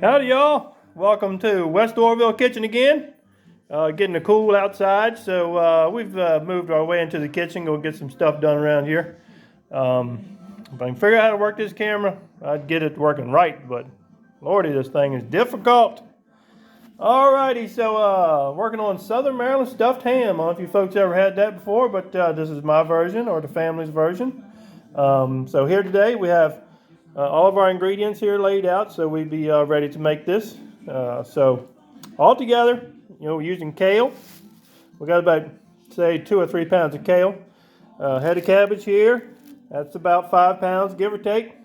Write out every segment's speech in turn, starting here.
Howdy, y'all. Welcome to West Orville Kitchen again. Getting the cool outside, so we've moved our way into the kitchen. Go get some stuff done around here. If I can figure out how to work this camera, I'd get it working right, but lordy, this thing is difficult. Alrighty, so working on Southern Maryland stuffed ham. I don't know if you folks ever had that before, but this is my version or the family's version. So here today we have all of our ingredients here laid out, so we'd be ready to make this. So all together, we're using kale. We got about, say, 2 or 3 pounds of kale. Head of cabbage here. That's about 5 pounds, give or take.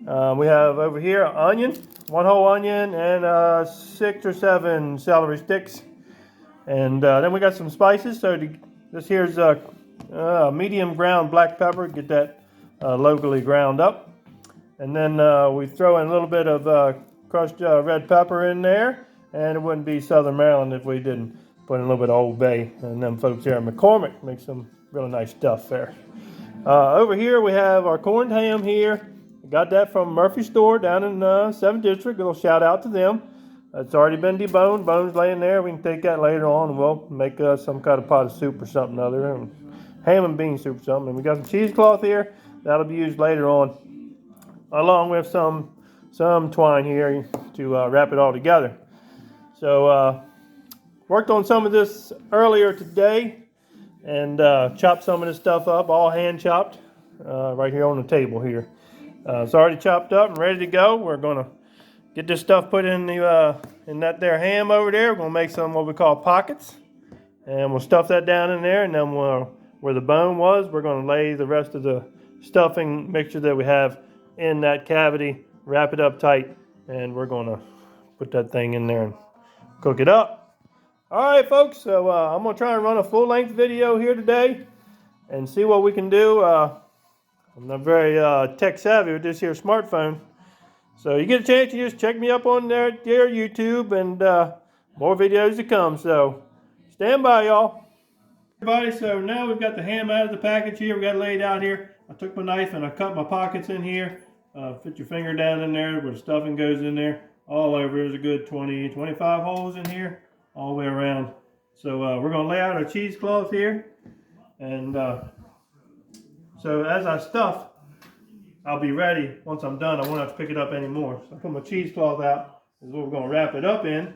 We have over here onion, 1 whole onion, and 6 or 7 celery sticks. And then we got some spices. So this here's medium ground black pepper. Get that locally ground up. And then we throw in a little bit of crushed red pepper in there. And it wouldn't be Southern Maryland if we didn't put in a little bit of Old Bay. And them folks here at McCormick make some really nice stuff there. Over here we have our corned ham here. Got that from Murphy Store down in 7th District. A little shout out to them. It's already been deboned. Bones laying there. We can take that later on and we'll make some kind of pot of soup or something other. And ham and bean soup or something. And we got some cheesecloth here. That'll be used later on, along with some twine here to wrap it all together. So worked on some of this earlier today and chopped some of this stuff up, all hand chopped, right here on the table here. It's already chopped up and ready to go. We're gonna get this stuff put in that there ham over there. We're gonna make some what we call pockets, and we'll stuff that down in there. And then where the bone was, we're gonna lay the rest of the stuffing mixture that we have in that cavity, wrap it up tight, and we're gonna put that thing in there and cook it up. All right, folks. So I'm gonna try and run a full-length video here today and see what we can do. I'm not very tech savvy with this here smartphone. So you get a chance, you just check me up on their YouTube and more videos to come. So stand by, y'all. Everybody, so now we've got the ham out of the package here. We got it laid out here. I took my knife and I cut my pockets in here. Fit your finger down in there where the stuffing goes in there. All over, there's a good 20, 25 holes in here, all the way around. So we're gonna lay out our cheesecloth here. And so as I stuff, I'll be ready. Once I'm done, I won't have to pick it up anymore. So I put my cheesecloth out. This is what we're going to wrap it up in.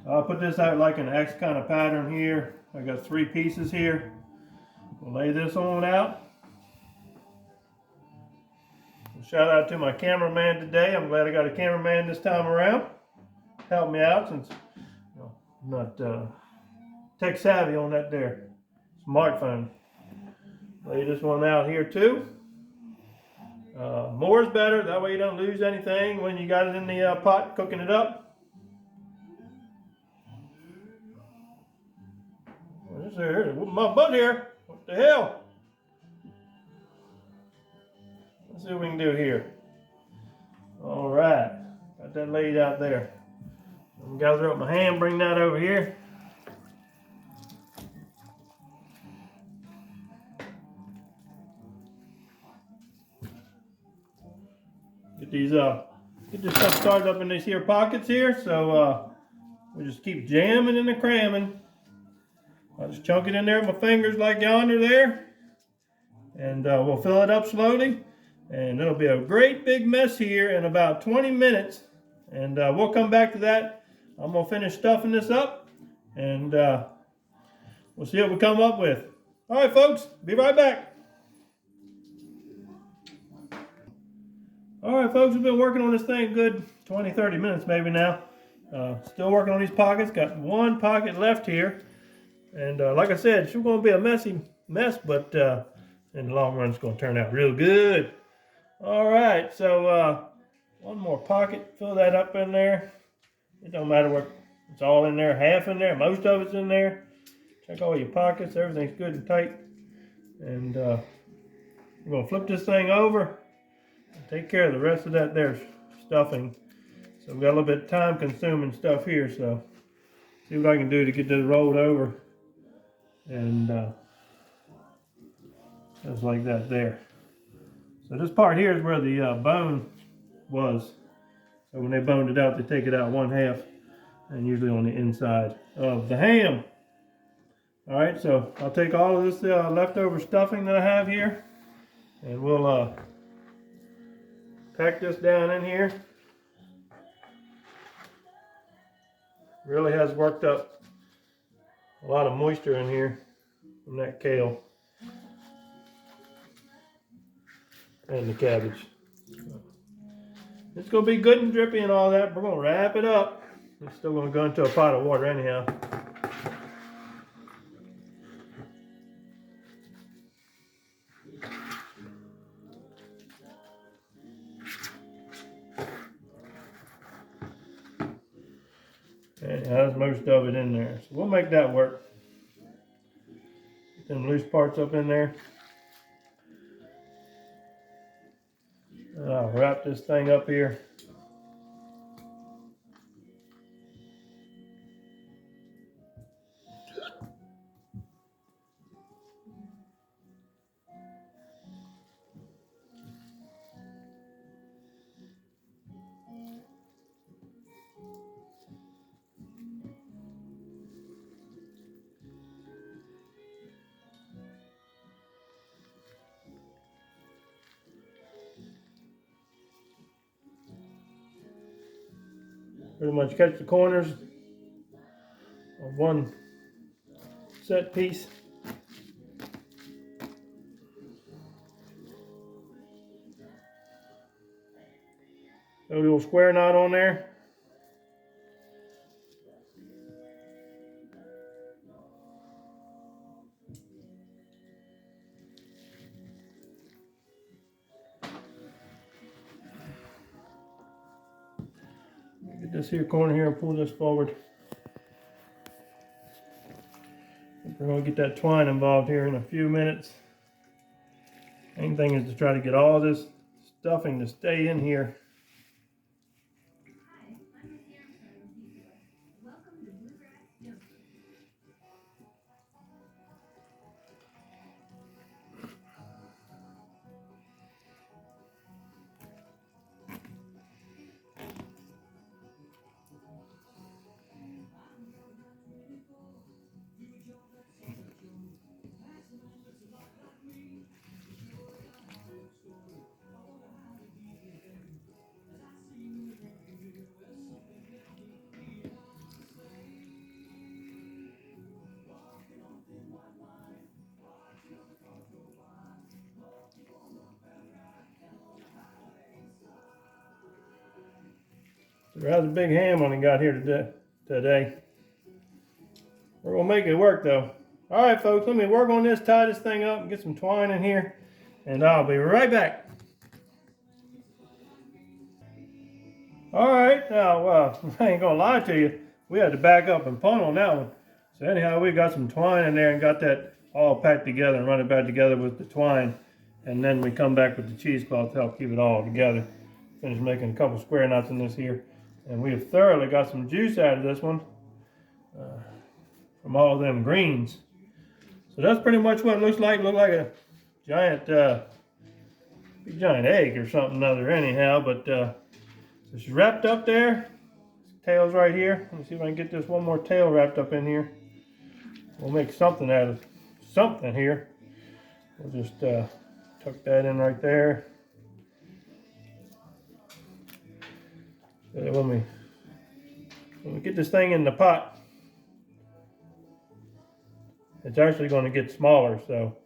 So I'll put this out like an X kind of pattern here. I got 3 pieces here. We'll lay this on out. Shout out to my cameraman today. I'm glad I got a cameraman this time around. Help me out since I'm not tech savvy on that there smartphone. Lay this one out here too. More is better. That way you don't lose anything when you got it in the pot cooking it up. What is there? My butt here. What the hell? Let's see what we can do here. All right. Got that laid out there. I'm gonna gather up my ham, bring that over here. Get this stuff started up in these here pockets here. So we just keep jamming and cramming. I'll just chunk it in there with my fingers like yonder there. And we'll fill it up slowly. And it'll be a great big mess here in about 20 minutes. And we'll come back to that. I'm gonna finish stuffing this up. And we'll see what we come up with. All right, folks, be right back. All right, folks, we've been working on this thing a good 20, 30 minutes maybe now. Still working on these pockets. Got 1 pocket left here. And like I said, it's going to be a messy mess, but in the long run, it's going to turn out real good. All right, so 1 more pocket. Fill that up in there. It don't matter what. It's all in there, half in there. Most of it's in there. Check all your pockets. Everything's good and tight. And we're going to flip this thing over. Take care of the rest of that there stuffing. So we've got a little bit of time consuming stuff here, so see what I can do to get this rolled over. And just like that there. So this part here is where the bone was. So when they boned it out, they take it out 1/2, and usually on the inside of the ham. All right, so I'll take all of this leftover stuffing that I have here, and we'll pack this down in here. Really has worked up a lot of moisture in here from that kale and the cabbage. It's going to be good and drippy and all that. We're going to wrap it up. It's still going to go into a pot of water anyhow. It has most of it in there, so we'll make that work. Get them loose parts up in there. I'll wrap this thing up here. Pretty much catch the corners of one set piece. Throw a little square knot on there. Get this here corner here and pull this forward. We're going to get that twine involved here in a few minutes. Main thing is to try to get all this stuffing to stay in here. Rather big ham when he got here today. We're gonna make it work though. All right, folks, let me work on this, tie this thing up, and get some twine in here, and I'll be right back. All right, now I ain't gonna lie to you, we had to back up and punt on that one. So anyhow, we got some twine in there and got that all packed together and run it back together with the twine, and then we come back with the cheesecloth to help keep it all together. Finish making a couple square knots in this here. And we have thoroughly got some juice out of this one from all them greens. So that's pretty much what it looks like. Look like a giant, big giant egg or something other anyhow. But so she's wrapped up there. Tail's right here. Let me see if I can get this one more tail wrapped up in here. We'll make something out of something here. We'll just tuck that in right there. When we get this thing in the pot, it's actually going to get smaller. So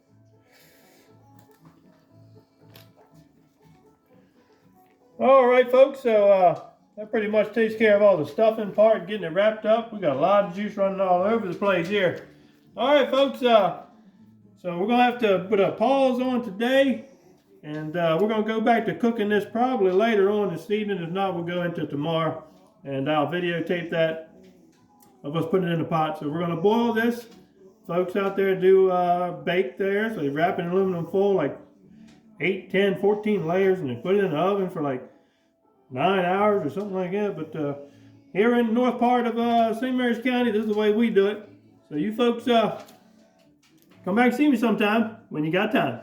all right, folks, so that pretty much takes care of all the stuffing part, getting it wrapped up. We got a lot of juice running all over the place here. All right, folks, so we're gonna have to put a pause on today. And we're going to go back to cooking this probably later on this evening. If not, we'll go into tomorrow. And I'll videotape that of us putting it in the pot. So we're going to boil this. Folks out there do bake there. So they wrap it in aluminum foil like 8, 10, 14 layers. And they put it in the oven for like 9 hours or something like that. But here in the north part of St. Mary's County, this is the way we do it. So you folks come back and see me sometime when you got time.